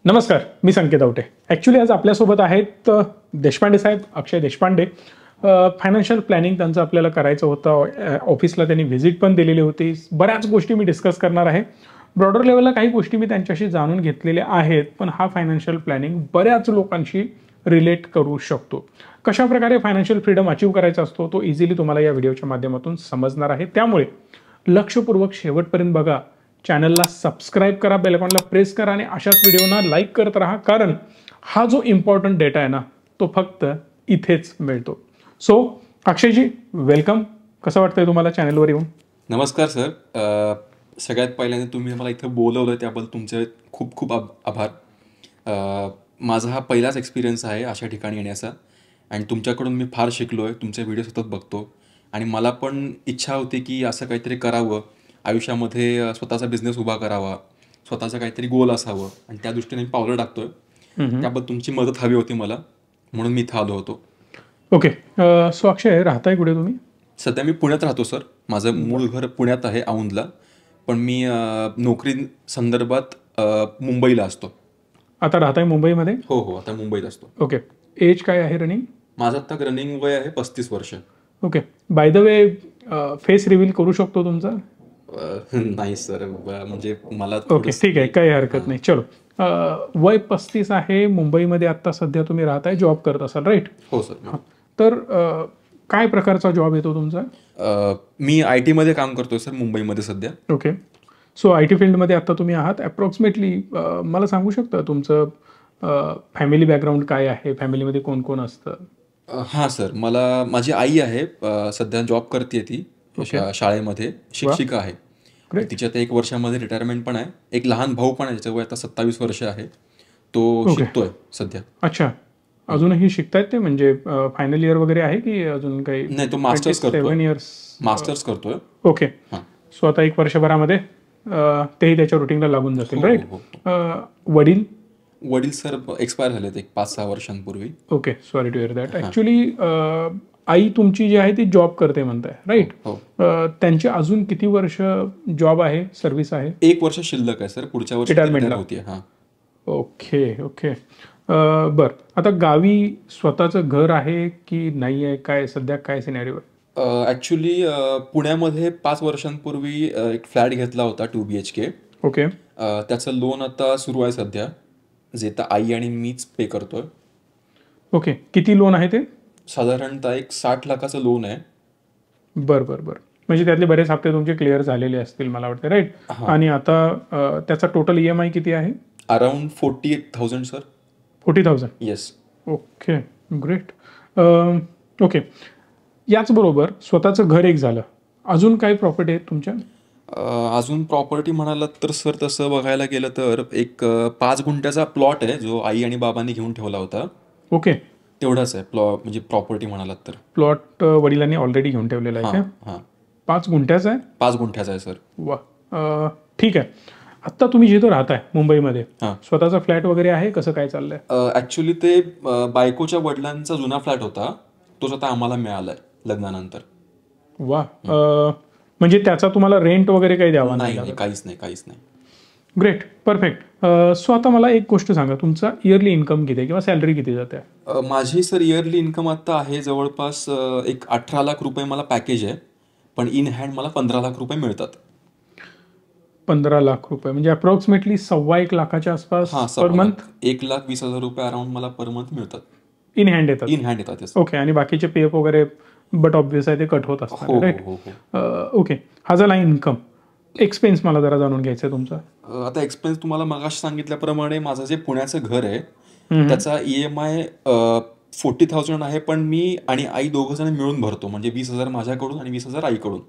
नमस्कार, मी संकेत आवटे. ॲक्च्युली आज आपल्यासोबत आहेत देशपांडे साहेब, अक्षय देशपांडे. फायनान्शियल प्लॅनिंग त्यांचं आपल्याला करायचं होतं. ऑफिसला त्यांनी व्हिजिट पण दिलेली होती. बऱ्याच गोष्टी मी डिस्कस करणार आहे. ब्रॉडर लेवलला काही गोष्टी मी त्यांच्याशी जाणून घेतलेल्या आहेत, पण हा फायनान्शियल प्लॅनिंग बऱ्याच लोकांशी रिलेट करू शकतो. कशाप्रकारे फायनान्शियल फ्रीडम अचीव्ह करायचा असतो तो इझिली तुम्हाला या व्हिडिओच्या माध्यमातून समजणार आहे. त्यामुळे लक्षपूर्वक शेवटपर्यंत बघा. चॅनलला सबस्क्राईब करा, बेल आयकॉनला प्रेस करा आणि अशाच व्हिडिओना लाईक करत राहा, कारण हा जो इम्पॉर्टंट डेटा आहे ना तो फक्त इथेच मिळतो. So Akshayji, welcome. कसं वाटतंय तुम्हाला चॅनलवर येऊन? नमस्कार सर. सगळ्यात पहिल्यांदा तुम्ही मला इथं बोलवलं त्याबद्दल तुमचे खूप खूप आभार. माझा हा पहिलाच एक्सपिरियन्स आहे अशा ठिकाणी येण्याचा आणि तुमच्याकडून मी फार शिकलो आहे. तुमचे व्हिडिओ सतत बघतो आणि मला पण इच्छा होती की असं काहीतरी करावं आयुष्यामध्ये, स्वतःचा बिझनेस उभा करावा, स्वतःचा काहीतरी गोल असावं आणि त्या दृष्टीने मी पावलं टाकतोय. त्याबद्दल तुमची मदत हवी होती मला, म्हणून मी इथं आलो होतो. ओके. सो अक्षय, राहताय कुठे तुम्ही? सध्या मी पुण्यात राहतो सर. माझं मूळ घर पुण्यात आहे, औंधला. पण मी नोकरी संदर्भात मुंबईला असतो. आता राहताय मुंबईमध्ये? हो हो, आता मुंबईत असतो. ओके. एज काय आहे रनिंग? माझं आता रनिंग वय आहे 35 वर्ष. Okay. By the way, face reveal करू शकतो तुमचा? नाही सर, म्हणजे मला ओके, ठीक आहे, काही हरकत नाही. चलो. वय 35 आहे, मुंबईमध्ये आता सध्या तुम्ही राहताय, जॉब करत असाल, राईट? हो सर. तर काय प्रकारचा जॉब येतो तुमचा? मी IT मध्ये काम करतोय सर, मुंबईमध्ये सध्या. ओके. सो IT फील्डमध्ये आता तुम्ही आहात. अप्रॉक्सिमेटली मला सांगू शकता तुमचं फॅमिली बॅकग्राऊंड काय आहे? फॅमिलीमध्ये कोण कोण असतं? हां सर, माझी आई आहे, सध्या जॉब करते ती शाळेमध्ये, शिक्षिका आहे. तिच्या आता 1 वर्षामध्ये रिटायरमेंट पण आहे. एक लहान भाऊ पण आहे, ज्याचं वय आता 27 वर्ष आहे. तो शिकतोय सध्या. अच्छा, अजूनही शिकतायत ते? म्हणजे फायनल इयर वगैरे आहे की अजून काही? नाही, तो मास्टर्स करतोय. 7 इयर्स मास्टर्स करतोय. ओके. सो आता 1 वर्षभरामध्ये तेही त्याच्या रुटीनला लागून जातील, राईट? वडील सर एक्सपायर झालेत 5-6 वर्षांपूर्वी. Okay, sorry to hear that. Actually I तुमची जी आहे ती जॉब करते म्हणताय, राईट? त्यांची अजून किती वर्ष जॉब आहे, सर्व्हिस आहे? 1 वर्ष शिल्लक आहे सर, पुढच्या वर्षी रिटायरमेंट होती. हां. Okay okay. बरं, आता गावी स्वतःचं घर आहे की नाही आहे? काय सध्या काय सिनॅरिओ आहे? ॲक्च्युली पुण्यामध्ये 5 वर्षांपूर्वी एक फ्लॅट घेतला होता 2 BHK. ओके. त्याचं लोन आता सुरू आहे सध्या, जे तर आई आणि मीच पे करतोय. ओके. किती लोन आहे ते? साधारणतः एक 60 लाखाचं लोन आहे. बरं बरं बरं. म्हणजे त्यातले बरेच हप्ते तुमचे क्लिअर झालेले असतील मला वाटतं, राईट? आणि आता त्याचा टोटल EMI किती आहे? Around 48,000 sir. 40,000? Yes. Okay, great. Okay. याचबरोबर स्वतःचं घर एक झालं, अजून काही प्रॉपर्टी आहेत तुमच्या? अजून प्रॉपर्टी म्हणालात तर सर, तसं बघायला गेलं तर एक 5 गुंठ्याचा प्लॉट आहे, जो आई आणि बाबांनी घेऊन ठेवला होता. ओके. तेवढाच आहे म्हणजे प्रॉपर्टी म्हणालात तर. प्लॉट वडिलांनी ऑलरेडी घेऊन ठेवलेला आहे का? 5 गुंठ्याचा आहे? 5 गुंठ्याचा आहे सर. वा, ठीक आहे. आत्ता तुम्ही जिथं राहताय मुंबईमध्ये, स्वतःचा फ्लॅट वगैरे आहे? कसं काय चाललंय? ॲक्च्युली ते बायकोच्या वडिलांचा जुना फ्लॅट होता, तोच आता आम्हाला मिळालाय लग्नानंतर. वा, म्हणजे त्याचा तुम्हाला रेंट वगैरे काही द्यावा? नाही, काहीच नाही. Great, perfect. सो आता मला एक गोष्ट सांगा, तुमचा इयरली इन्कम किती आहे किंवा सॅलरी किती जाते? माझी सर इयरली इन्कम आता आहे जवळपास एक 18 लाख रुपये मला पॅकेज आहे, पण इन हँड मला 15 लाख रुपये मिळतात. 15 लाख रुपये म्हणजे अप्रॉक्सिमेटली 1.25 लाखाच्या आसपास पर मंथ? 1,20,000 रुपये अराउंड मला पर मंथ मिळतात. इन हँड येतात? इन हँड येतात. ओके. आणि बाकीचे PF वगैरे बट ऑब्विस आहे ते कट होत असतात, राईट? ओके. हा झाला इन्कम. एक्सपेन्स मला जरा जाणून घ्यायचं आहे तुमचा. आता एक्सपेन्स तुम्हाला मगाशी सांगितल्याप्रमाणे माझं जे पुण्याचं घर आहे त्याचा EMI 40,000 आहे, पण मी आणि आई दोघं जण मिळून भरतो, म्हणजे 20,000 माझ्याकडून आणि 20,000 आईकडून.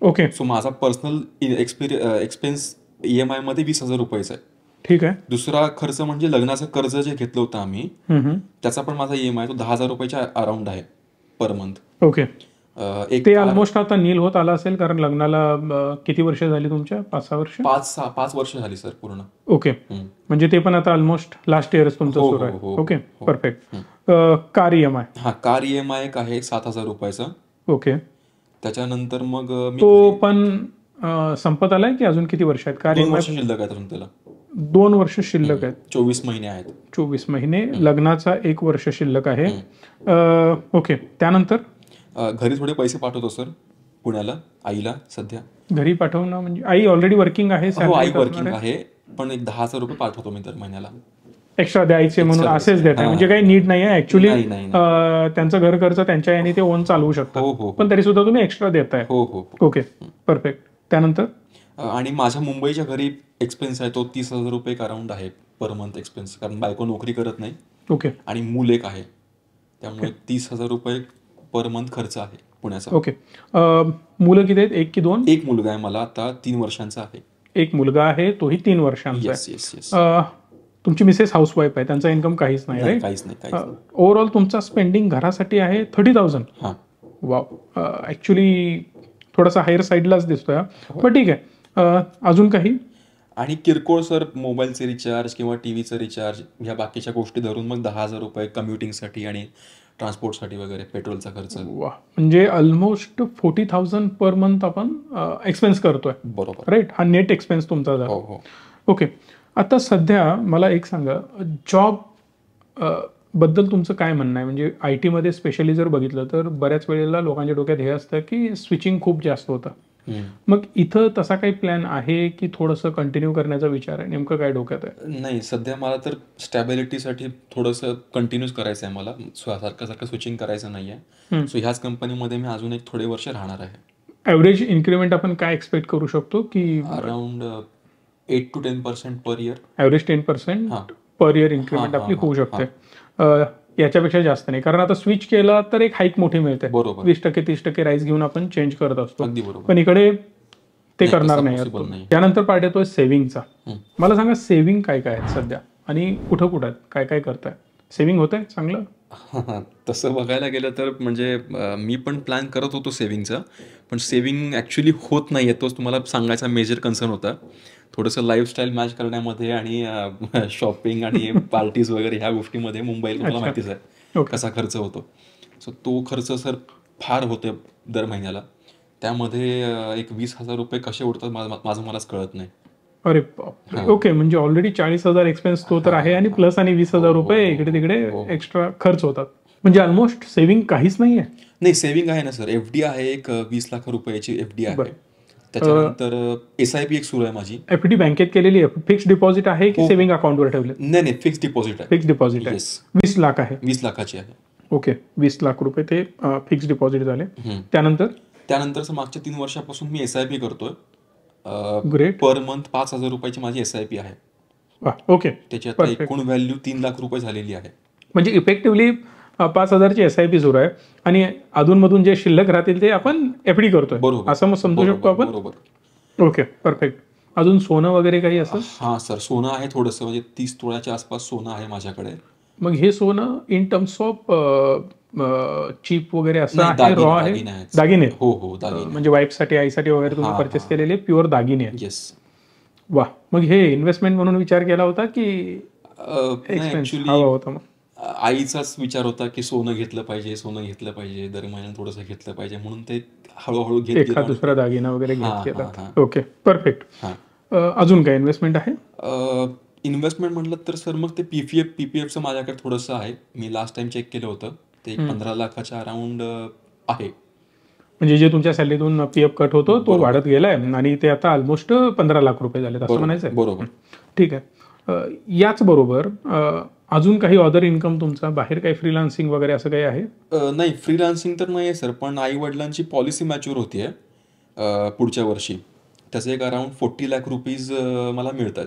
ओके. सो माझा पर्सनल एक्सपेन्स EMI मध्ये 20,000 रुपयाचा आहे. ठीक आहे. दुसरा खर्च म्हणजे लग्नाचं कर्ज जे घेतलं होतं आम्ही, त्याचा पण माझा EMI तो 10,000 रुपयाच्या अराउंड आहे पर मंथ. ओके. ते ऑलमोस्ट आता नील होत आला असेल, कारण लग्नाला किती वर्ष झाली तुमच्या? 5-6 वर्ष? 5 वर्ष झाली सर पूर्ण. ओके. म्हणजे ते पण आता ऑलमोस्ट लास्ट इयरच तुमचं सुरू आहे. Okay, perfect. Car EMI? Car EMI एक आहे 7,000 रुपयाचा. ओके. त्याच्यानंतर मग तो पण संपत आलाय की अजून किती वर्ष आहेत? कार 2 वर्ष शिल्लक आहे अजून त्याला. 2 वर्ष शिल्लक आहेत. 24 महिने आहेत. 24 महिने, लग्नाचा 1 वर्ष शिल्लक आहे. ओके, त्यानंतर घरी थोडे पैसे पाठवतो सर पुण्याला आईला सध्या. घरी पाठवणं म्हणजे आई ऑलरेडी वर्किंग आहे, हो, आई salary वर्किंग असणार आहे. आहे, पण एक 10,000 रुपये पाठवतो मी दर महिन्याला. एक्स्ट्रा द्यायचे म्हणून Extra असेच देत आहे, हां. म्हणजे काही नीड नाही आहे ऍक्च्युली. नाही, नाही, त्यांचं घर खर्च त्यांच्या याने ते ओन चालवू हो, शकतात, हो. पण तरी सुद्धा तुम्ही एक्स्ट्रा देताय. हो हो हो. Okay, perfect. त्यानंतर आणि माझ्या मुंबईच्या घरी एक्सपेन्स आहे तो 30,000 रुपये अराउंड आहे पर मंथ एक्सपेन्स, कारण बायको नोकरी करत नाही ओके आणि मूल एक आहे, त्यामुळे 30,000 रुपये पर मंथ खर्च आहे पुण्याचा. ओके. मुलं किती आहेत, 1 की 2? एक मुलगा आहे मला, आता 3 वर्षांचा आहे. एक मुलगा आहे, तोही 3 वर्षांचा येस आहे. Yes yes. तुमची मिसेस हाऊसवाईफ आहे, त्यांचा इन्कम काहीच नाही, नाही, राईट? काहीच नाही, काहीच नाही. ओव्हरऑल तुमचा स्पेंडिंग घरासाठी आहे 30,000. हां. वाव, ऍक्च्युली थोडासा हायर साईडलाच दिसतोय, पण ठीक आहे. अजून काही? आणि किरकोळ सर मोबाईलचे रिचार्ज किंवा टीव्हीचं रिचार्ज ह्या बाकीच्या गोष्टी धरून मग 10,000 रुपये कम्युटिंगसाठी आणि ट्रान्सपोर्टसाठी वगैरे, पेट्रोलचा खर्च. वा, म्हणजे ऑलमोस्ट 40,000 पर मंथ आपण एक्सपेन्स करतोय, बरोबर. राईट? हा नेट एक्सपेन्स तुमचा हो झाला. हो. ओके. आता सध्या मला एक सांगा, जॉब बद्दल तुमचं काय म्हणणं आहे? म्हणजे आय टीमध्ये स्पेशली जर बघितलं तर बऱ्याच वेळेला लोकांच्या डोक्यात हे असतं की स्विचिंग खूप जास्त होतं. मग इथं तसा काही प्लॅन आहे की थोडंसं कंटिन्यू करण्याचा विचार आहे? नेमकं काय डोक्यात आहे? नाही, सध्या मला तर स्टॅबिलिटीसाठी थोडंसं कंटिन्यूच करायचं आहे मला, सारखं सारखं स्विचिंग करायचं नाही आहे. सो ह्याच कंपनीमध्ये मी अजून एक थोडे वर्ष राहणार आहे. ॲव्हरेज इन्क्रीमेंट आपण काय एक्सपेक्ट करू शकतो की around 8 to 10% per year. Average 10% हां. पर इयर इन्क्रीमेंट हां, आपली हां, होऊ शकते. याच्यापेक्षा जास्त नाही, कारण आता स्विच केला तर एक हाईक मोठी मिळते. बरोबर. 20% 30% राईस घेऊन आपण चेंज करत असतो, अगदी बरोबर. पण इकडे ते नाही, करणार तसं नाही. possible नाही. त्यानंतर पार्ट येतोय सेव्हिंगचा. मला सांगा, सेव्हिंग काय काय आहेत सध्या आणि कुठं कुठं आहेत, काय काय करताय? सेव्हिंग होत आहे चांगलं? तसं बघायला गेलं तर म्हणजे मी पण प्लॅन करत होतो सेव्हिंगचा, पण सेव्हिंग ॲक्च्युली होत नाही आहे. तोच तुम्हाला सांगायचा मेजर कन्सर्न होता. थोडंसं लाईफस्टाईल मॅच करण्यामध्ये आणि शॉपिंग आणि पार्टीज वगैरे ह्या गोष्टीमध्ये मुंबईला तुम्हाला अच्छा. माहितीच आहे ओके. कसा खर्च होतो. सो तो खर्च सर फार होतोय दर महिन्याला. त्यामध्ये एक 20,000 रुपये कसे उडतात माझं मलाच कळत नाही. अरे बापरे. ओके, म्हणजे ऑलरेडी 40,000 एक्सपेन्स तो तर आहे, आणि प्लस आणि 20,000 रुपये इकडे तिकडे एक्स्ट्रा खर्च होतात. म्हणजे ऑलमोस्ट सेव्हिंग काहीच नाही आहे. नाही, सेव्हिंग आहे ना सर. एफडी आहे, एक 20 लाख रुपयाची एफडी आहे. त्याच्यानंतर SIP एक सुरू आहे माझी. एफडी बँकेत केलेली आहे? फिक्स डिपॉझिट आहे की हो. सेव्हिंग अकाउंटवर ठेवले? नाही नाही, फिक्स डिपॉझिट आहे. फिक्स डिपॉझिट आहे. Yes. 20 लाख आहे. 20 लाखाची आहे. ओके, 20 लाख रुपये ते फिक्स डिपॉझिट झाले. त्यानंतर मागच्या 3 वर्षापासून मी SIP करतोय. ग्रेट. पर मंथ 5,000 रुपयाची माझी SIP आहे. ओके, त्याची आता एकूण व्हॅल्यू 3 लाख रुपये झालेली आहे. म्हणजे इफेक्टिव्हली 5,000ची SIP सुरू आहे, आणि अधूनमधून जे शिल्लक राहतील ते आपण एफडी करतोय, बरोबर. असं मग समजू शकतो आपण? बरोबर. Okay, perfect. अजून सोनं वगैरे काही असं? हां सर, सोनं आहे थोडंसं, म्हणजे 30 तोळ्याच्या आसपास सोनं आहे माझ्याकडे. मग हे सोनं इन टर्म्स ऑफ चीप वगैरे असं नाही, आहे, रॉ आहे? दागिने आहेत. दागिने? हो हो, दागिने. म्हणजे वाईफसाठी आईसाठी वगैरे तुम्ही हां, परचेस हां. केलेले प्युअर दागिने आहेत? येस. वा, मग हे इन्व्हेस्टमेंट म्हणून विचार केला होता की एक्सपेन्स ऍक्च्युली हवा होता? मग आईचाच विचार होता की सोनं घेतलं पाहिजे, दर महिन्याला थोडंसं घेतलं पाहिजे, म्हणून ते हळूहळू घेत एखाद गेलो. दुसरा दागिना वगैरे घेत हां, गेला. हां. Okay, perfect. हां. अजून काय इन्व्हेस्टमेंट आहे? इन्व्हेस्टमेंट म्हटलं तर सर मग ते PPFचं माझ्याकडे थोडंसं आहे. मी लास्ट टाइम चेक केलं होतं, ते 15 लाखाच्या अराउंड आहे. म्हणजे जे तुमच्या सॅलरीतून PF कट होतो तो बरोबर. वाढत गेलाय, आणि ते आता ऑलमोस्ट 15 लाख रुपये झालेत, असं म्हणायचं आहे? बरोबर. ठीक आहे. याच बरोबर अजून काही अदर इन्कम तुमचा बाहेर काही फ्रीलान्सिंग वगैरे असं काही आहे? नाही, फ्रीलान्सिंग तर नाही आहे सर, पण आई वडिलांची पॉलिसी मॅच्युअर होतीये पुढच्या वर्षी. त्याचे एक अराउंड 40 लाख रुपीज मला मिळतात.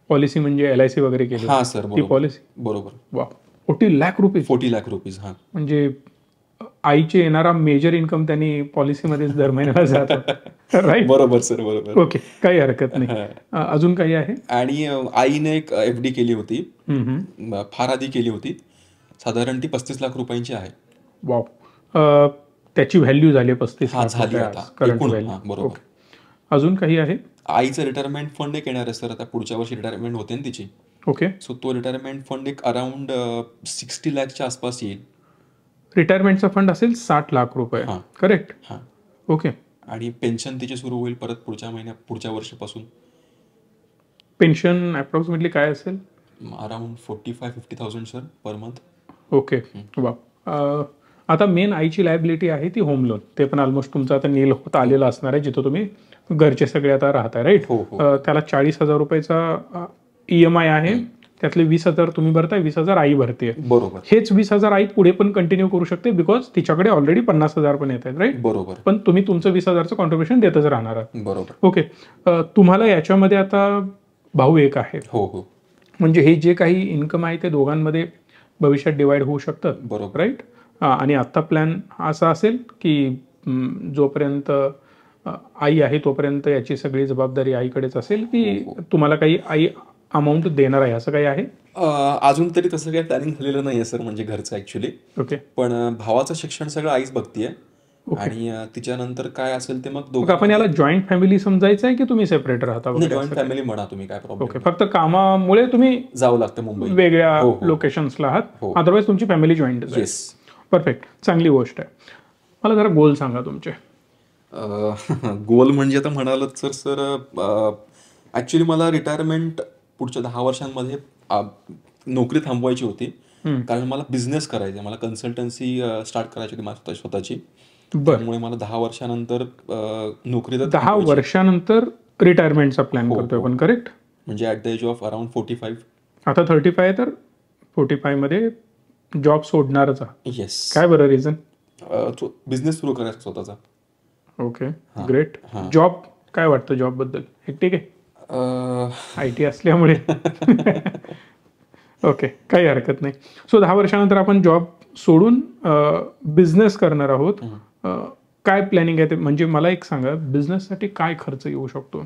पॉलिसी म्हणजे LIC वगैरे केली? हां सर, ती बरोबर. पॉलिसी? बरोबर. वा, 40 लाख रुपये? 40 लाख रुपीज. हां. म्हणजे आईचे येणारा मेजर इन्कम त्यांनी पॉलिसीमध्येच दर महिन्याला जातो, राईट? बरोबर सर, बरोबर. ओके, काही हरकत नाही. अजून काही आहे? आणि आईने एक FD केली होती, फार आधी केली होती, साधारण ती 35 लाख रुपयांची आहे. वाव, त्याची व्हॅल्यू झाली 35 हां, लाख झाली रुपये आता. करंट एकूण. व्हॅल्यू. हां, बरोबर. ओके. अजून काही आहे? आईचं रिटायरमेंट फंड एक येणार आहे सर, आता पुढच्या वर्षी रिटायरमेंट होते ना तिची. ओके. सो तो रिटायरमेंट फंड एक अराउंड 60 लाखच्या आसपास येईल. रिटायरमेंटचा फंड असेल 60 लाख रुपये, हां. करेक्ट? हां. ओके. आणि पेन्शन तिची सुरू होईल परत पुढच्या वर्षापासून. पेन्शन अप्रॉक्सिमेटली काय असेल? Around 45-50,000 sir per month. Okay वा. आता मेन आईची लायबिलिटी आहे ती होम लोन. ते पण ऑलमोस्ट तुमचं आता नील होत आलेलं असणार आहे, जिथं तुम्ही घरचे सगळे आता राहताय, राईट? त्याला 40,000 रुपयाचा EMI आहे. त्यातले 20,000 तुम्ही भरताय, 20,000 आई भरते. बरोबर. हेच 20,000 आई पुढे पण कंटिन्यू करू शकते, बिकॉज तिच्याकडे ऑलरेडी 50,000 पण येत आहेत, राईट? बरोबर. पण तुम्ही तुमचं 20,000चं कॉन्ट्रीब्युशन देतच राहणार आहात. बरोबर. ओके. तुम्हाला याच्यामध्ये आता भाऊ एक आहे. हो. म्हणजे हे जे काही इन्कम आहे ते दोघांमध्ये भविष्यात डिवाइड होऊ शकतात. बरोबर. राईट? आणि आत्ता प्लॅन असा असेल की जोपर्यंत आई आहे तोपर्यंत याची सगळी जबाबदारी आईकडेच असेल, की तुम्हाला काही आई अमाऊंट देणार आहे असं काही आहे? अजून तरी तसं काही प्लॅनिंग झालेलं नाही आहे सर, म्हणजे घरचं ऍक्च्युली. ओके. पण भावाचं शिक्षण सगळं आईच बघतीये आणि तिच्यानंतर काय असेल ते मग आपण याला जॉईंट फॅमिली समजायचं आहे की तुम्ही सेपरेट राहता? जॉईंट फॅमिली म्हणा तुम्ही, काय प्रॉब्लेम. ओके. फक्त कामामुळे तुम्ही जावं लागतं मुंबई, वेगळ्या लोकेशन्सला आहात, अदरवाईज तुमची फॅमिली जॉईंट. येस. परफेक्ट. चांगली गोष्ट आहे. मला जरा गोल सांगा तुमचे. गोल म्हणजे आता म्हणालच सर ऍक्च्युली मला रिटायरमेंट पुढच्या 10 वर्षांमध्ये नोकरी थांबवायची होती, कारण मला बिझनेस करायचा, मला कन्सल्टन्सी स्टार्ट करायची होती माझी स्वतःची. त्यामुळे मला 10 वर्षानंतर नोकरी. 10 वर्षानंतर रिटायरमेंटचा प्लॅन करतोय आपण, करेक्ट? म्हणजे at the age of around 45. आता 35 आहे, तर 45 मध्ये जॉब सोडणारच आहात? येस. काय बरं रिझन? बिझनेस सुरू करायचा स्वतःचा. Okay, great. जॉब काय वाटतं जॉब बद्दल? ठीक आहे, IT असल्यामुळे. ओके, काही हरकत नाही. सो 10 वर्षानंतर आपण जॉब सोडून बिझनेस करणार आहोत. काय प्लॅनिंग आहे ते? म्हणजे मला एक सांगा, बिझनेससाठी काय खर्च येऊ शकतो?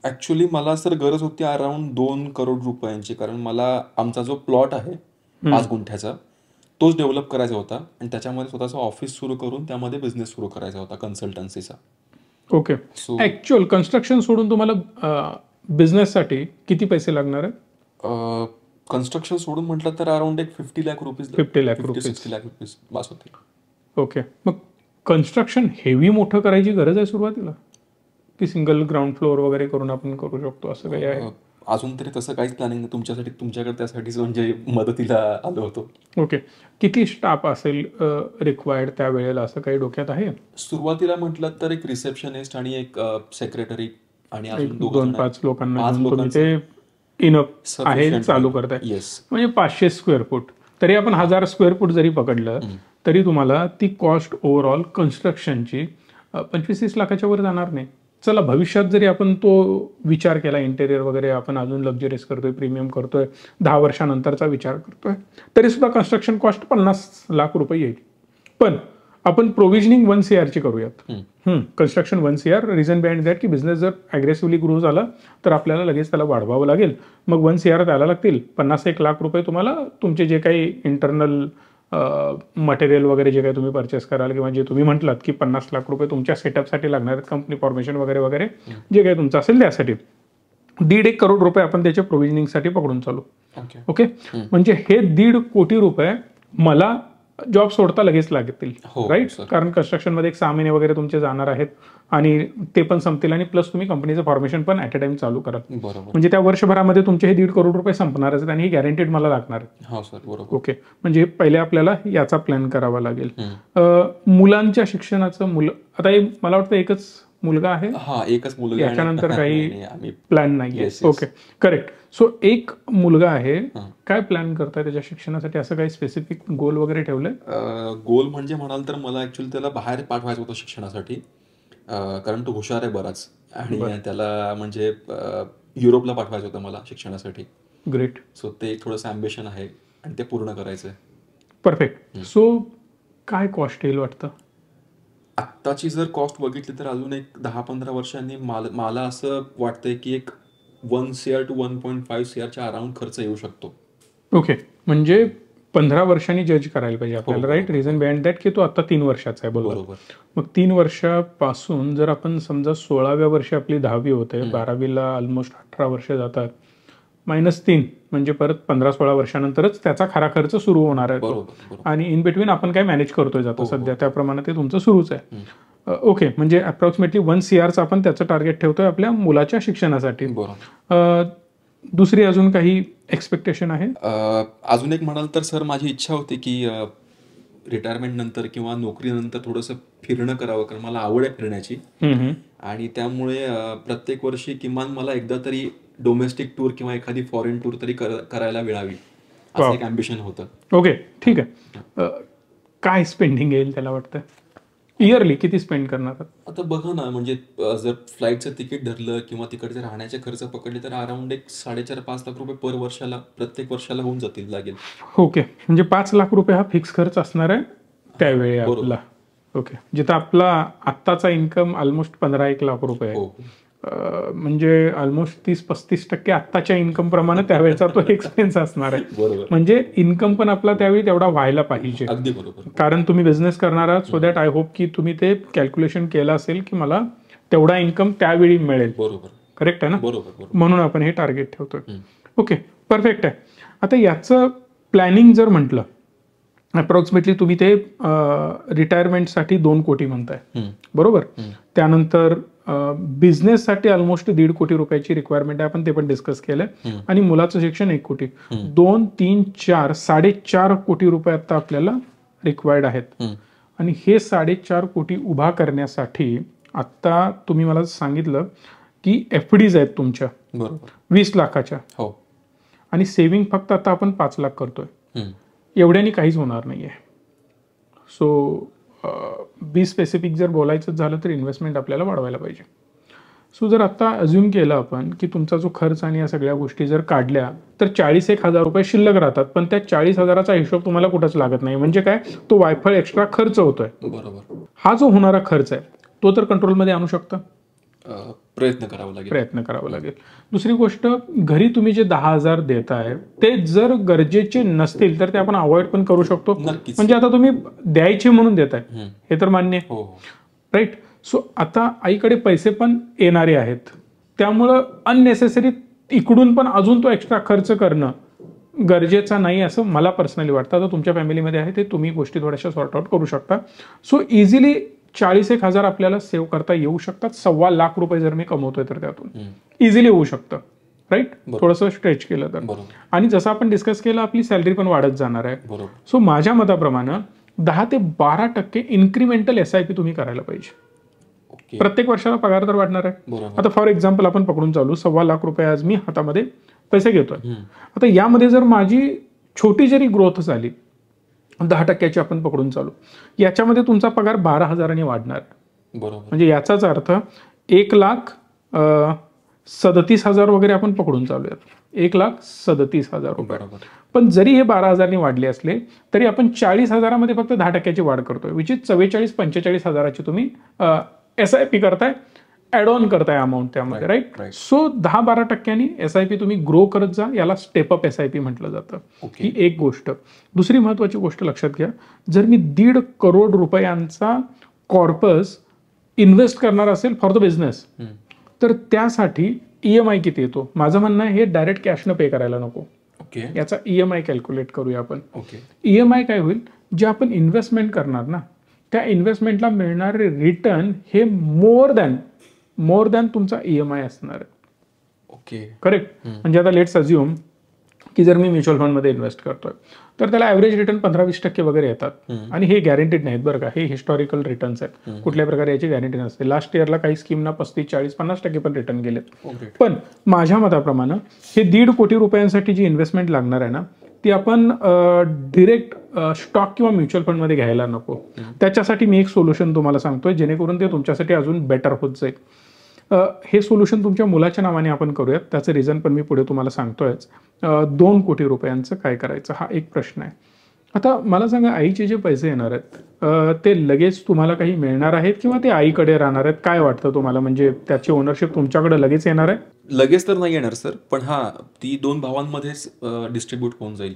ऍक्च्युली मला सर गरज होती अराउंड 2 करोड रुपयांची, कारण मला आमचा जो प्लॉट आहे 5 गुंठ्याचा तोच डेव्हलप करायचा होता आणि त्याच्यामध्ये स्वतःचं ऑफिस सुरू करून त्यामध्ये बिझनेस सुरू करायचा होता कन्सल्टन्सीचा. ओके. ऍक्च्युअल कन्स्ट्रक्शन सोडून तुम्हाला बिझनेससाठी किती पैसे लागणार आहेत? कन्स्ट्रक्शन सोडून म्हटलं तर अराउंड एक 50 lakh rupees. 50 lakh rupees, 60 lakh rupees बस होते. ओके. मग कन्स्ट्रक्शन हेवी मोठं करायची गरज आहे सुरुवातीला, की सिंगल ग्राउंड फ्लोअर वगैरे करून आपण करू शकतो असं काही आहे? अजून तरी तसं काहीच प्लॅनिंग नाही. तुमच्यासाठी, तुमच्याकडे त्यासाठीच म्हणजे मदतीला आलो होतो. ओके. किती स्टाफ असेल रिक्वायर्ड त्यावेळेला, असं काही डोक्यात आहे? सुरुवातीला म्हटलं तर एक रिसेप्शनिस्ट आणि एक सेक्रेटरी आणि अजून 2-5 लोकांना तुम्ही ते इनफ आहे चालू करताय. म्हणजे 500 स्क्वेअर फूट, तरी आपण 1000 स्क्वेअर फूट जरी पकडलं तरी तुम्हाला ती कॉस्ट ओव्हरऑल कन्स्ट्रक्शनची 25-30 लाखाच्या वर जाणार नाही. चला, भविष्यात जरी आपण तो विचार केला, इंटेरियर वगैरे आपण अजून लक्झरियस करतोय, प्रीमियम करतोय, 10 वर्षानंतरचा विचार करतोय, तरी सुद्धा कन्स्ट्रक्शन कॉस्ट 50 लाख रुपये येईल. पण आपण प्रोव्हिजनिंग 1 CR करूयात. Construction 1 CR. Reason behind that की बिझनेस जर अग्रेसिव्हली ग्रो झाला तर आपल्याला लगेच त्याला वाढवावं लागेल. मग 1 CR द्यायला लागतील. 50-1 लाख रुपये तुम्हाला तुमचे जे काही इंटरनल मटेरियल वगैरे जे काही तुम्ही परचेस कराल, किंवा जे तुम्ही म्हटलात की 50 लाख रुपये तुमच्या सेटअपसाठी लागणार आहेत, कंपनी फॉर्मेशन वगैरे वगैरे जे काही तुमचं असेल त्यासाठी 1.5 करोड रुपये आपण त्याच्या प्रोव्हिजनिंगसाठी पकडून चालू. ओके. म्हणजे हे 1.5 कोटी रुपये मला जॉब सोडता लगेच लागतील, राईट? कारण कन्स्ट्रक्शनमध्ये 6 महिने वगैरे तुमचे जाणार आहेत आणि ते पण संपतील, आणि प्लस तुम्ही कंपनीचं फॉर्मेशन पण ॲट अ टाइम चालू कराल. म्हणजे त्या वर्षभरामध्ये तुमचे हे 1.5 करोड रुपये संपणारच आहेत आणि हे गॅरंटीड मला लागणार आहे. ओके. म्हणजे पहिले आपल्याला याचा प्लॅन करावा लागेल. मुलांच्या शिक्षणाचं, आता मला वाटतं एकच मुलगा आहे? एकच मुलगा. याच्यानंतर काही प्लॅन नाही? Okay, correct. सो एक मुलगा आहे, काय प्लॅन करताय त्याच्या शिक्षणासाठी? असं काही स्पेसिफिक गोल वगैरे ठेवलंय? गोल म्हणजे म्हणाल तर मला ऍक्च्युअली त्याला बाहेर पाठवायचं होतं शिक्षणासाठी, कारण तो हुशार आहे बराच, आणि त्याला म्हणजे युरोपला पाठवायचं होतं मला शिक्षणासाठी. ग्रेट. सो ते थोडंसं अँबिशन आहे आणि ते पूर्ण करायचंय. परफेक्ट. सो काय कॉस्ट येईल वाटतं? आत्ताची जर कॉस्ट बघितली तर अजून एक 10-15 वर्षांनी मला असं वाटतंय की एक 1 CR to 1.5 CRच्या अराउंड खर्च येऊ शकतो. ओके. म्हणजे 15 वर्षांनी जज करायला पाहिजे आपल्याला, राईट? रिझन बिहाइंड दॅट की तो आता 3 वर्षाचा आहे. बरोबर. मग 3 वर्षापासून जर आपण समजा 16व्या वर्षी आपली 10वी होते, 12वीला ऑलमोस्ट 18 वर्ष जातात, -3 म्हणजे परत 15-16 वर्षानंतरच त्याचा खरा खर्च सुरू होणार आहे. आणि इन बिटवीन आपण काय मॅनेज करतोय जातो सध्या, त्याप्रमाणे ते तुमचं सुरूच आहे. ओके, म्हणजे अप्रॉक्सिमेटली 1 CRचं आपण त्याचं टार्गेट ठेवतोय आपल्या मुलाच्या शिक्षणासाठी. बरोबर. दुसरी अजून काही एक्सपेक्टेशन आहे? अजून एक म्हणाल तर सर, माझी इच्छा होती की रिटायरमेंट नंतर किंवा नोकरीनंतर थोडंसं फिरणं करावं, कारण मला आवड आहे फिरण्याची. आणि त्यामुळे प्रत्येक वर्षी किमान मला एकदा तरी डोमेस्टिक टूर किंवा एखादी फॉरेन टूर तरी करायला मिळावी, असं एक अम्बिशन होतं. ओके, ठीक आहे. काय स्पेंडिंग येईल त्याला वाटतं? इयरली किती स्पेंड करणार? आता बघा ना, म्हणजे जर फ्लाईटचं तिकीट धरलं किंवा तिकडचे राहण्याचे खर्च पकडले तर अराउंड एक 4.5-5 लाख रुपये पर वर्षाला, प्रत्येक वर्षाला होऊन लागेल. ओके, म्हणजे 5 लाख रुपये हा फिक्स खर्च असणार आहे त्यावेळी आपला. ओके, जिथं आपला आत्ताचा इन्कम ऑलमोस्ट 15-1 लाख रुपये आहे. म्हणजे ऑलमोस्ट 30-35% आत्ताच्या इन्कम प्रमाणे त्यावेळेचा तो एक्सपेन्स असणार आहे. म्हणजे इन्कम पण आपला त्यावेळी तेवढा व्हायला पाहिजे. अगदी बरोबर. कारण तुम्ही बिझनेस करणार आहात, सो दॅट आय होप की तुम्ही ते कॅल्क्युलेशन केलं असेल की मला तेवढा इन्कम त्यावेळी मिळेल. बरोबर, करेक्ट आहे ना? बरोबर. म्हणून आपण हे टार्गेट ठेवतोय. ओके, परफेक्ट आहे. आता याचं प्लॅनिंग जर म्हटलं, अप्रॉक्सिमेटली तुम्ही ते रिटायरमेंटसाठी 2 कोटी म्हणताय, बरोबर. त्यानंतर बिझनेससाठी ऑलमोस्ट 1.5 कोटी रुपयाची रिक्वायरमेंट आहे, आपण ते पण डिस्कस केलंय. आणि मुलाचं शिक्षण 1 कोटी. 2, 3, 4, 4.5 कोटी रुपये आता आपल्याला रिक्वायर्ड आहेत. आणि हे 4.5 कोटी उभा करण्यासाठी आता तुम्ही मला सांगितलं की FDs आहेत तुमच्या 20 लाखाच्या. आणि सेव्हिंग फक्त आता आपण 5 लाख करतोय. एवढ्यानी काहीच होणार नाहीये. सो बी स्पेसिफिक जर बोलायचं झालं तर इन्व्हेस्टमेंट आपल्याला वाढवायला पाहिजे. सो जर आता अज्युम केलं आपण की तुमचा जो खर्च आणि या सगळ्या गोष्टी जर काढल्या तर 40,000 रुपये शिल्लक राहतात. पण त्या 40,000चा हिशोब तुम्हाला कुठंच लागत नाही. म्हणजे काय, तो वायफळ एक्स्ट्रा खर्च होतोय. बरोबर. हा जो होणारा खर्च आहे तो तर कंट्रोलमध्ये आणू शकता. प्रयत्न करावा लागेल. दुसरी गोष्ट, घरी तुम्ही जे 10,000 देताय ते जर गरजेचे नसतील तर ते आपण अवॉइड पण करू शकतो. म्हणजे आता तुम्ही द्यायचे म्हणून देताय हे तर मान्य आहे, राईट. सो आता आईकडे पैसे पण येणारे आहेत, त्यामुळं अननेसेसरी इकडून पण अजून तो एक्स्ट्रा खर्च करणं गरजेचा नाही असं मला पर्सनली वाटतं. आता तुमच्या फॅमिलीमध्ये आहे ते तुम्ही गोष्टी थोड्याशा सॉर्ट आउट करू शकता. सो इझिली 40,000 आपल्याला सेव्ह करता येऊ शकतात. 1.25 लाख रुपये जर मी कमवतोय तर त्यातून इझिली होऊ शकतं, राईट. थोडंसं स्ट्रेच केलं तर. आणि जसं आपण डिस्कस केलं, आपली सॅलरी पण वाढत जाणार आहे. सो माझ्या मताप्रमाणे 10 ते 12% इन्क्रिमेंटल SIP तुम्ही करायला पाहिजे. प्रत्येक वर्षाला पगार तर वाढणार आहे. आता फॉर एक्झाम्पल आपण पकडून चालू 1.25 लाख रुपये आज मी हातामध्ये पैसे घेतोय. आता यामध्ये जर माझी छोटी जरी ग्रोथ झाली 10% आपण पकडून चालू, याच्यामध्ये तुमचा पगार 12,000 वाढणार. म्हणजे याचाच अर्थ 1,37,000 वगैरे आपण पकडून चालूयात. 1,37,000 रुपये. पण जरी हे 12,000 वाढले असले तरी आपण 40,000 फक्त 10% वाढ करतोय, विच इज 44-45,000 तुम्ही SIP करताय, ऍड ऑन करताय अमाऊंट त्यामध्ये, राईट. सो 10-12% SIP तुम्ही ग्रो करत जा. याला स्टेप अप SIP म्हटलं जातं. ही एक गोष्ट. दुसरी महत्वाची गोष्ट लक्षात घ्या, जर मी 1.5 करोड रुपयांचा कॉर्पस इन्व्हेस्ट करणार असेल फॉर द बिझनेस, तर त्यासाठी EMI किती येतो? माझं म्हणणं आहे हे डायरेक्ट कॅशनं पे करायला नको. याचा EMI कॅल्क्युलेट करूया आपण. EMI काय होईल, जे आपण इन्व्हेस्टमेंट करणार ना त्या इन्व्हेस्टमेंटला मिळणारे रिटर्न हे मोर दॅन तुमचा EMI असणार आहे. करेक्ट. म्हणजे आता लेट्स अज्युम की जर मी म्युच्युअल फंडमध्ये इन्व्हेस्ट करतोय तर त्याला ॲव्हरेज रिटर्न 15-20% वगैरे येतात. आणि हे गॅरंटीड नाहीत बरं का, हे हिस्टॉरिकल रिटर्न्स आहेत. कुठल्या प्रकारे याची गॅरंटी नसते. लास्ट इयरला काही स्कीमना 35-40-50% पण रिटर्न गेलेत. पण माझ्या मताप्रमाणे हे 1.5 कोटी रुपयांसाठी जी इन्व्हेस्टमेंट लागणार आहे ना ती आपण डिरेक्ट स्टॉक किंवा म्युच्युअल फंडमध्ये घ्यायला नको. त्याच्यासाठी मी एक सोल्युशन तुम्हाला सांगतोय जेणेकरून ते तुमच्यासाठी अजून बेटर होत जाईल. हे सोल्युशन तुमच्या मुलाच्या नावाने आपण करूयात. त्याचं रिझन पण मी पुढे तुम्हाला सांगतोयच. 2 कोटी रुपयांचं काय करायचं हा एक प्रश्न आहे. आता मला सांगा, आईचे जे पैसे येणार आहेत ते लगेच तुम्हाला काही मिळणार आहेत किंवा ते आईकडे राहणार आहेत? काय वाटतं तुम्हाला? म्हणजे त्याची ओनरशिप तुमच्याकडे लगेच येणार आहे? लगेच तर नाही येणार सर, पण ती 2 भावांमध्येच डिस्ट्रीब्यूट होऊन जाईल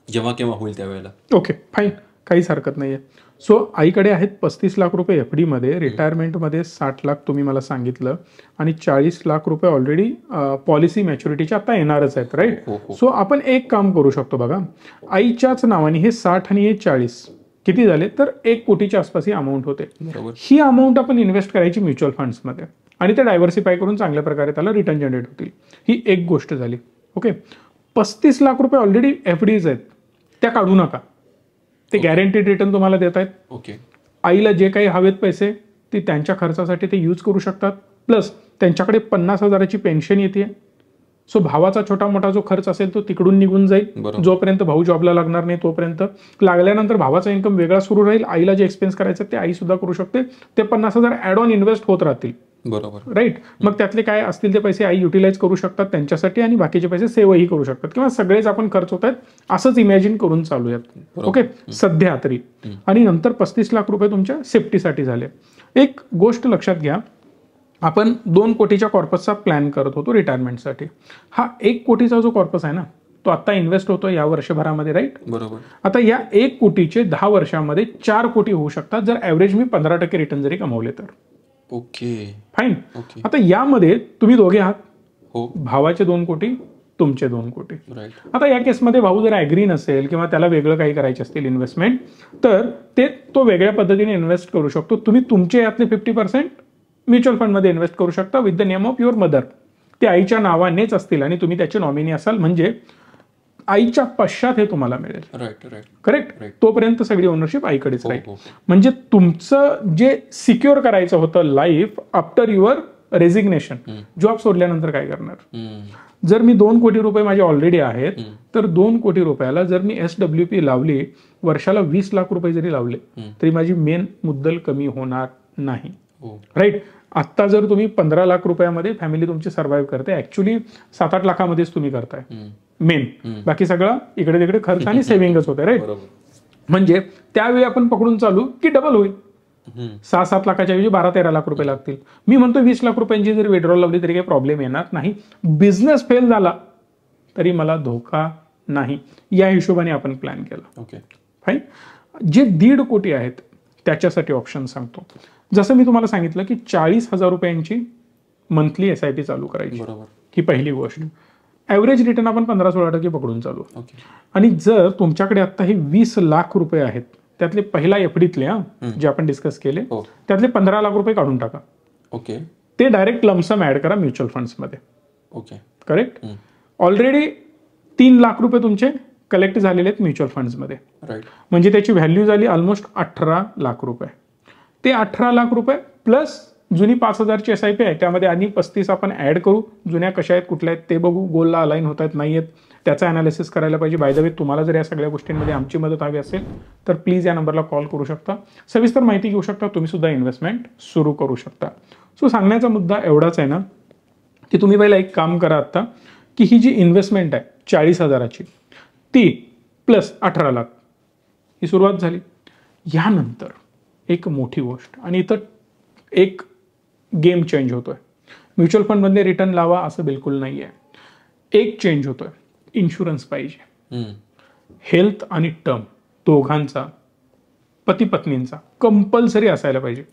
जेव्हा केव्हा होईल त्यावेळेला. ओके, फाईन, काहीच हरकत नाहीये. सो आईकडे आहेत 35 लाख रुपये FD मध्ये, रिटायरमेंटमध्ये 60 लाख तुम्ही मला सांगितलं, आणि 40 लाख रुपये ऑलरेडी पॉलिसी मॅच्युरिटीच्या आता येणारच आहेत, राईट. सो आपण एक काम करू शकतो बघा, आईच्याच नावाने हे 60 आणि हे 40 किती झाले तर 1 कोटीच्या आसपास ही अमाऊंट होते. बरोबर. ही अमाऊंट आपण इन्व्हेस्ट करायची म्युच्युअल फंड्समध्ये आणि ते डायव्हर्सिफाय करून चांगल्या प्रकारे त्याला रिटर्न जनरेट होतील. ही एक गोष्ट झाली. ओके, 35 लाख रुपये ऑलरेडी FDs आहेत, त्या काढू नका. ते गॅरंटीड रिटर्न तुम्हाला देत आहेत. ओके. आईला जे काही हवेत पैसे ते त्यांच्या खर्चासाठी ते यूज करू शकतात. प्लस त्यांच्याकडे 50,000ची पेन्शन येते. सो भावाचा छोटा मोठा जो खर्च असेल तो तिकडून निघून जाईल. जोपर्यंत भाऊ जॉबला लागणार नाही तोपर्यंत. लागल्यानंतर भावाचा इन्कम वेगळा सुरू राहील. आईला जे एक्सपेन्स करायचं ते आई सुद्धा करू शकते. ते 50,000 ॲड ऑन इन्व्हेस्ट होत राहतील. बरोबर. राईट. मग त्यातले काय असतील ते पैसे आई युटिलाइज करू शकतात त्यांच्यासाठी आणि बाकीचे पैसे सेव्हही करू शकतात किंवा सगळेच आपण खर्च होत आहेत असंच इमॅजिन करून चालूयात. ओके, सध्या तरी. आणि नंतर 35 लाख रुपये तुमच्या सेफ्टीसाठी झाले. एक गोष्ट लक्षात घ्या, आपण 2 कोटीच्या कॉर्पसचा प्लॅन करत होतो रिटायरमेंटसाठी. हा 1 कोटीचा जो कॉर्पस आहे ना तो आता इन्व्हेस्ट होतो या वर्षभरामध्ये. राईट. बरोबर. आता या 1 कोटीचे 10 वर्षामध्ये 4 कोटी होऊ शकतात जर ॲव्हरेज मी 15% रिटर्न जरी कमावले तर. Okay, fine. ओके. आता यामध्ये तुम्ही दोघे आहात. हो. भावाचे 2 कोटी, तुमचे 2 कोटी. राईट. आता या केसमध्ये भाऊ जर ॲग्री नसेल किंवा त्याला वेगळं काही करायचे असतील इन्व्हेस्टमेंट तर तो वेगळ्या पद्धतीने इन्व्हेस्ट करू शकतो. तुम्ही तुमचे यातले 50% म्युच्युअल फंडमध्ये इन्व्हेस्ट करू शकता with the name of your mother. ते आईच्या नावानेच असतील आणि तुम्ही त्याचे नॉमिनी असाल म्हणजे आईच्या पश्चात हे तुम्हाला मिळेल. राईट. राईट. करेक्ट. तोपर्यंत सगळी ओनरशिप आईकडेच राहील. हो. म्हणजे तुमचं जे सिक्युअर करायचं होतं life after your resignation, job सोडल्यानंतर काय करणार. जर मी 2 कोटी रुपये माझे ऑलरेडी आहेत तर 2 कोटी रुपयाला जर मी SWP लावली, वर्षाला 20 लाख रुपये जरी लावले तरी माझी मेन मुद्दल कमी होणार नाही. राईट. आत्ता जर तुम्ही 15 लाख रुपयामध्ये फॅमिली तुमची सर्व्हाइव्ह करते, ऍक्च्युली 7-8 लाखामध्येच तुम्ही करताय मेन. बाकी सगळं इकडे तिकडे खर्च आणि सेव्हिंगच होते. राईट. म्हणजे त्यावेळी आपण पकडून चालू की डबल होईल. 6-7 लाखाच्या ऐवजी 12-13 लाख रुपये लागतील. मी म्हणतो 20 लाख रुपयांची जरी विड्रॉल लावली तरी काही प्रॉब्लेम येणार नाही. बिझनेस फेल झाला तरी मला धोका नाही. या हिशोबाने आपण प्लॅन केला. Okay, fine. जे 1.5 कोटी आहेत त्याच्यासाठी ऑप्शन सांगतो. जसं मी तुम्हाला सांगितलं की 40,000 रुपयांची मंथली SIP चालू करायची. बरोबर. ही पहिली गोष्ट. ॲव्हरेज रिटर्न आपण 15-16% पकडून चालू. ओके. आणि जर तुमच्याकडे आता हे 20 लाख रुपये आहेत त्यातले पहिला FDतले जे आपण डिस्कस केले त्यातले 15 लाख रुपये काढून टाका. ओके. ते डायरेक्ट लमसम ऍड करा म्युच्युअल फंड्समध्ये. ओके. करेक्ट. ऑलरेडी 3 लाख रुपये तुमचे कलेक्ट झालेले आहेत म्युच्युअल फंड्समध्ये. राईट. म्हणजे त्याची व्हॅल्यू झाली ऑलमोस्ट 18 लाख रुपये. ते 18 लाख रुपये प्लस जुनी 5,000ची SIP आहे त्यामध्ये आणि 35 आपण ऍड करू. जुन्या कशा आहेत कुठल्या आहेत ते बघू. गोलला अलाईन होत आहेत नाही आहेत त्याचा अनालिसिस करायला पाहिजे. बाय द वे तुम्हाला जर या सगळ्या गोष्टींमध्ये आमची मदत हवी असेल तर प्लीज या नंबरला कॉल करू शकता. सविस्तर माहिती घेऊ शकता. तुम्ही सुद्धा इन्व्हेस्टमेंट सुरू करू शकता. सो सांगण्याचा मुद्दा एवढाच आहे ना की तुम्ही पहिला एक काम करा आता की ही जी इन्व्हेस्टमेंट आहे 40,000ची ती प्लस 18 लाख ही सुरुवात झाली. यानंतर एक मोठी गोष्ट आणि इथं एक गेम चेंज होतोय. म्युच्युअल फंडमध्ये रिटर्न लावा असं बिलकुल नाही आहे. एक चेंज होतोय. इन्शुरन्स पाहिजे. हेल्थ आणि टर्म दोघांचा पती पत्नींचा कंपल्सरी असायला पाहिजे.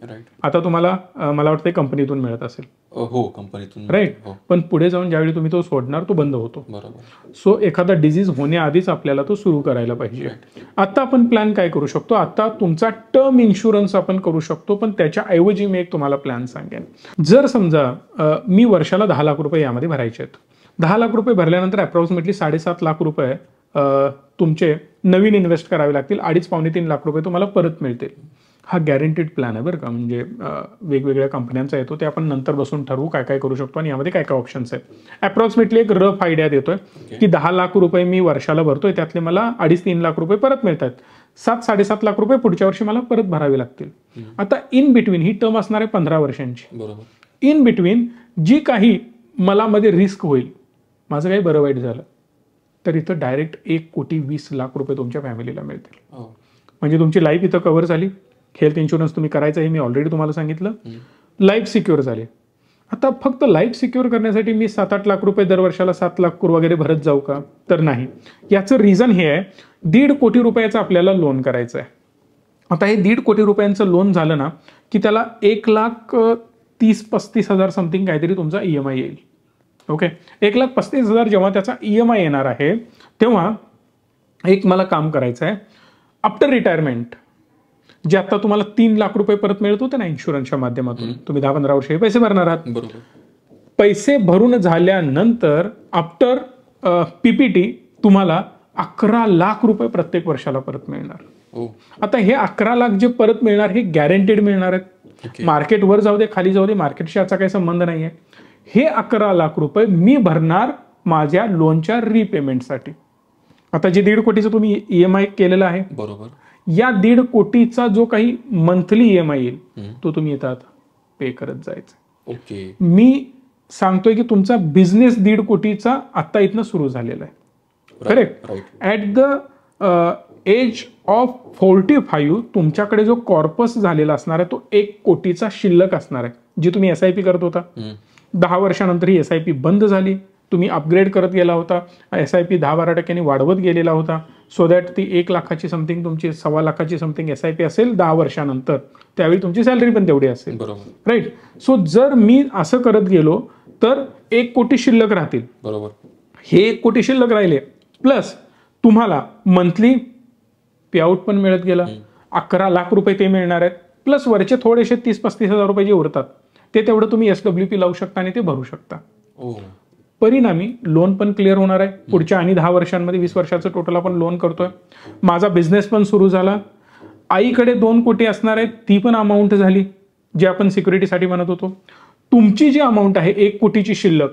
आता तुम्हाला मला वाटतं कंपनीतून मिळत असेल. हो, कंपनीतून. राईट. पण पुढे जाऊन ज्यावेळी तुम्ही तो सोडणार तो बंद होतो. बरोबर. सो एखादा डिझीज होण्याआधीच आपल्याला तो सुरू करायला पाहिजे. आता आपण प्लॅन काय करू शकतो. आता तुमचा टर्म इन्शुरन्स आपण करू शकतो पण त्याच्या ऐवजी मी एक तुम्हाला प्लॅन सांगेन. जर समजा मी वर्षाला 10 लाख रुपये यामध्ये भरायचे आहेत. 10 लाख रुपये भरल्यानंतर अप्रॉक्सिमेटली 7.5 लाख रुपये तुमचे नवीन इन्व्हेस्ट करावे लागतील. 2.5-3 लाख रुपये तुम्हाला परत मिळतील. हा गॅरंटीड प्लॅन आहे बरं का. म्हणजे वेगवेगळ्या कंपन्यांचा येतो ते आपण नंतर बसून ठरवू काय काय करू शकतो आणि यामध्ये काय काय ऑप्शन्स आहेत. अप्रॉक्सिमेटली एक रफ आयडिया देतोय की 10 लाख रुपये मी वर्षाला भरतोय त्यातले मला 2.5-3 लाख रुपये परत मिळतात. 7-7.5 लाख रुपये पुढच्या वर्षी मला परत भरावे लागतील. आता इन बिटवीन ही टर्म असणार आहे 15 वर्षांची. बरोबर. इन बिटवीन जी काही मला मध्ये रिस्क होईल, माझं काही बरं वाईट झालं तर इथं डायरेक्ट 1,20 लाख रुपये तुमच्या फॅमिलीला मिळतील. म्हणजे तुमची लाईफ इथं कव्हर झाली. हेल्थ इन्शुरन्स तुम्ही करायचं हे मी ऑलरेडी तुम्हाला सांगितलं. लाईफ सिक्युअर झाली. आता फक्त लाईफ सिक्युअर करण्यासाठी मी 7-8 लाख रुपये दर वर्षाला 7 लाख वगैरे भरत जाऊ का तर नाही. याचं रिझन हे आहे 1.5 कोटी रुपयाचं आपल्याला लोन करायचं आहे. आता हे 1.5 कोटी रुपयांचं लोन झालं ना की त्याला 1,30,000-35,000 समथिंग काहीतरी तुमचा EMI येईल. ओके. 1,35,000 जेव्हा त्याचा EMI येणार आहे तेव्हा एक मला काम करायचं आहे. आफ्टर रिटायरमेंट जे आता तुम्हाला 3 लाख रुपये परत मिळत होते ना इन्शुरन्सच्या माध्यमातून, तुम्ही 10-15 वर्ष हे पैसे भरणार आहात. बरोबर. पैसे भरून झाल्यानंतर आफ्टर पीपीटी तुम्हाला 11 लाख रुपये प्रत्येक वर्षाला परत मिळणार. आता हे 11 लाख जे परत मिळणार हे गॅरंटेड मिळणार आहेत. मार्केट वर जाऊ दे खाली जाऊ दे, मार्केटशी याचा काही संबंध नाहीये. हे 11 लाख रुपये मी भरणार माझ्या लोनच्या रिपेमेंटसाठी. आता जे 1.5 कोटीचं तुम्ही EMI केलेलं आहे, बरोबर, या 1.5 कोटीचा जो काही मंथली EMI येईल तो तुम्ही येतात पे करत जायचं. ओके. मी सांगतोय की तुमचा बिझनेस 1.5 कोटीचा आता इथनं सुरू झालेला आहे. Correct. At the age of 45 तुमच्याकडे जो कॉर्पस झालेला असणार आहे तो 1 कोटीचा शिल्लक असणार आहे, जी तुम्ही SIP करत होता. 10 वर्षानंतर ही SIP बंद झाली, तुम्ही अपग्रेड करत गेला होता, SIP 10-12% वाढवत गेलेला होता, सो दॅट ती 1 लाखाची समथिंग तुमची 1.25 लाखाची समथिंग SIP असेल 10 वर्षानंतर, त्यावेळी तुमची सॅलरी पण तेवढी असेल. बरोबर. राईट. सो जर मी असं करत गेलो तर 1 कोटी शिल्लक राहतील. बरोबर. हे 1 कोटी शिल्लक राहिले, प्लस तुम्हाला मंथली पेआउट पण मिळत गेला, 11 लाख रुपये ते मिळणार आहेत, प्लस वरचे थोडेसे 30-35 हजार रुपये जे उरतात ते तेवढं तुम्ही SWP लावू शकता आणि ते भरू शकता. परिणामी लोन पण क्लिअर होणार आहे पुढच्या आणि 10 वर्षांमध्ये. 20 वर्षाचं टोटल आपण लोन करतोय. माझा बिझनेस पण सुरू झाला. आईकडे 2 कोटी असणार आहे, ती पण अमाऊंट झाली जी आपण सिक्युरिटीसाठी म्हणत होतो. तुमची जी अमाऊंट आहे 1 कोटीची शिल्लक,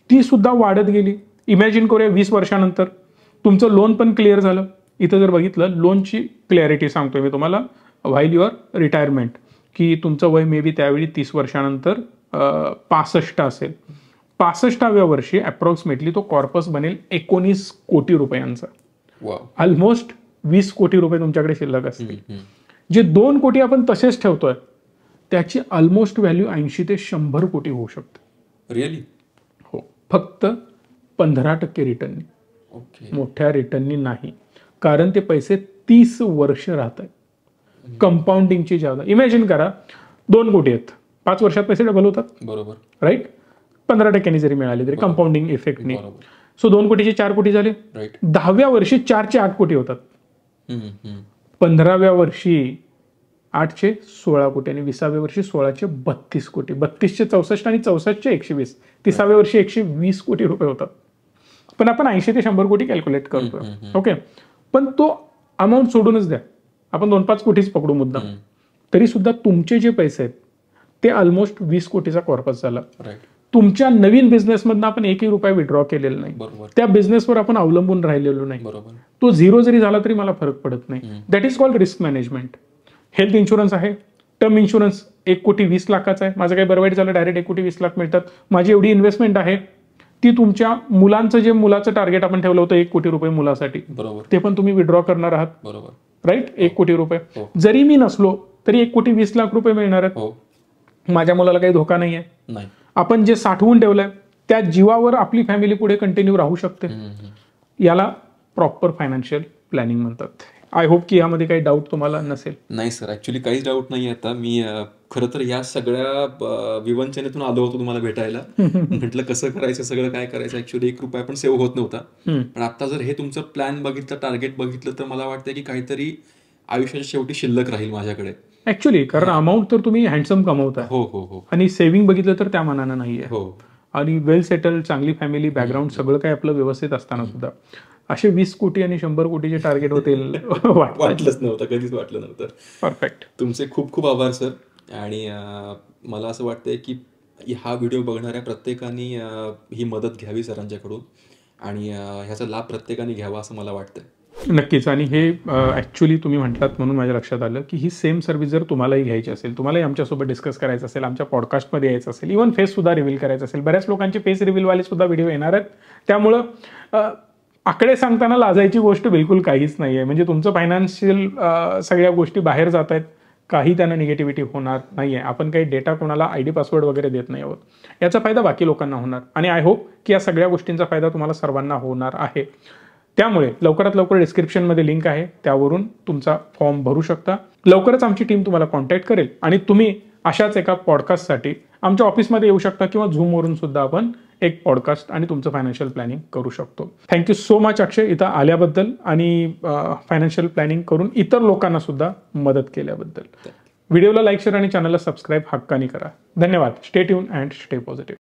ती सुद्धा वाढत गेली. इमॅजिन करूया 20 वर्षानंतर तुमचं लोन पण क्लिअर झालं. इथं जर बघितलं लोनची क्लॅरिटी सांगतोय मी तुम्हाला, व्हाईल युअर रिटायरमेंट, की तुमचं वय मे बी त्यावेळी 30 वर्षानंतर 65 असेल. 65व्या वर्षी अप्रॉक्सिमेटली तो कॉर्पस बनेल 19 कोटी रुपयांचा. ऑलमोस्ट 20 कोटी रुपये तुमच्याकडे शिल्लक असतील. जे 2 कोटी आपण तसेच ठेवतोय त्याची ऑलमोस्ट व्हॅल्यू 80 ते 100 कोटी होऊ शकते. रिअली? हो, फक्त 15% रिटर्ननी. मोठ्या रिटर्ननी नाही, कारण ते पैसे 30 वर्ष राहत आहेत. कंपाऊंडिंगची जादा इमॅजिन करा, 2 कोटी आहेत, 5 वर्षात पैसे डबल होतात. बरोबर. राईट. 15% जरी मिळाले तरी कंपाऊंडिंग इफेक्टने. सो 2 कोटीचे 4 कोटी झाले. 10व्या वर्षी 4 चे 8 कोटी होतात. 15व्या वर्षी 8 चे 16 कोटी आणि 20व्या वर्षी 16 चे 32 कोटी. 32 चे 64 आणि 64 चे 120. 30व्या वर्षी 120 कोटी रुपये होतात. पण आपण 80 ते 100 कोटी कॅल्क्युलेट करतोय. ओके. पण तो अमाऊंट सोडूनच द्या, आपण 2-5 कोटीच पकडू मुद्दाम, तरी सुद्धा तुमचे जे पैसे आहेत ते ऑलमोस्ट 20 कोटीचा कॉर्पस झाला. तुमच्या नवीन बिझनेसमधनं आपण 1ही रुपया विड्रॉ केलेला नाही. त्या बिझनेसवर आपण अवलंबून राहिलेलो नाही. तो 0 जरी झाला तरी मला फरक पडत नाही. That is called risk management. Health insurance आहे, टर्म इन्शुरन्स 1 कोटी 20 लाखाचा आहे. माझं काही बरं वाईट झालं डायरेक्ट 1 कोटी 20 लाख मिळतात. माझी एवढी इन्व्हेस्टमेंट आहे, ती तुमच्या मुलाचं टार्गेट आपण ठेवलं होतं 1 कोटी रुपये मुलासाठी, ते पण तुम्ही विड्रॉ करणार आहात. बरोबर. राईट. 1 कोटी रुपये. जरी मी नसलो तरी 1 कोटी 20 लाख रुपये मिळणार आहेत. माझ्या मुलाला काही धोका नाहीये. आपण जे साठवून ठेवलंय त्या जीवावर आपली फॅमिली पुढे कंटिन्यू राहू शकते. याला प्रॉपर फायनान्शियल प्लॅनिंग म्हणतात. आय होप की यामध्ये काही डाऊट तुम्हाला नसेल. नाही सर, ऍक्च्युली काहीच डाऊट नाही. आता मी खरं तर या सगळ्या विवंचनेतून आलो होतो तुम्हाला भेटायला. म्हटलं कसं करायचं, सगळं काय करायचं. ऍक्च्युली 1 रुपया पण सेव्ह होत नव्हता. पण आता जर हे तुमचं प्लॅन बघितलं, टार्गेट बघितलं, तर मला वाटतं की काहीतरी आयुष्याच्या शेवटी शिल्लक राहील माझ्याकडे. ऍक्च्युली कारण अमाऊंट तर तुम्ही हँडसम कमवता. हो हो हो. आणि सेव्हिंग बघितलं तर त्या मानानं नाहीये. हो. आणि वेल सेटल, चांगली फॅमिली, बॅकग्राऊंड सगळं काही आपलं व्यवस्थित असताना सुद्धा असे 20 कोटी आणि 100 कोटीचे टार्गेट होतील वाटलंच नव्हतं, कधीच वाटलं नव्हतं. परफेक्ट. तुमचे खूप खूप आभार सर. आणि मला असं वाटतंय की हा व्हिडिओ बघणाऱ्या प्रत्येकाने ही मदत घ्यावी सरांच्याकडून आणि ह्याचा लाभ प्रत्येकाने घ्यावा असं मला वाटतंय. नक्कीच. आणि हे ॲक्च्युली तुम्ही म्हटलात म्हणून माझ्या लक्षात आलं की ही सेम सर्व्हिस जर तुम्हालाही घ्यायची असेल, तुम्हालाही आमच्यासोबत डिस्कस करायचं असेल, आमच्या पॉडकास्टमध्ये यायचं असेल, इव्हन फेससुद्धा रिव्हील करायचं असेल, बऱ्याच लोकांचे फेस रिव्हीलवाले सुद्धा व्हिडिओ येणार आहेत. त्यामुळं आकडे सांगताना लाजायची गोष्ट बिलकुल काहीच नाही आहे. म्हणजे तुमचं फायनान्शियल सगळ्या गोष्टी बाहेर जात आहेत, काही त्यांना निगेटिव्हिटी होणार नाही आहे. आपण काही डेटा कोणाला ID पासवर्ड वगैरे देत नाही आहोत. याचा फायदा बाकी लोकांना होणार आणि आय होप की या सगळ्या गोष्टींचा फायदा तुम्हाला सर्वांना होणार आहे. त्यामुळे लवकरात लवकर डिस्क्रिप्शनमध्ये लिंक आहे, त्यावरून तुमचा फॉर्म भरू शकता. लवकरच आमची टीम तुम्हाला कॉन्टॅक्ट करेल आणि तुम्ही अशाच एका पॉडकास्टसाठी आमच्या ऑफिसमध्ये येऊ शकता किंवा झूमवरून सुद्धा आपण एक पॉडकास्ट आणि तुमचं फायनान्शियल प्लॅनिंग करू शकतो. थँक्यू सो मच अक्षय इथं आल्याबद्दल आणि फायनान्शियल प्लॅनिंग करून इतर लोकांना सुद्धा मदत केल्याबद्दल. व्हिडिओला लाईक, शेअर आणि चॅनलला सबस्क्राईब हक्कानी करा. धन्यवाद. Stay tune and stay positive.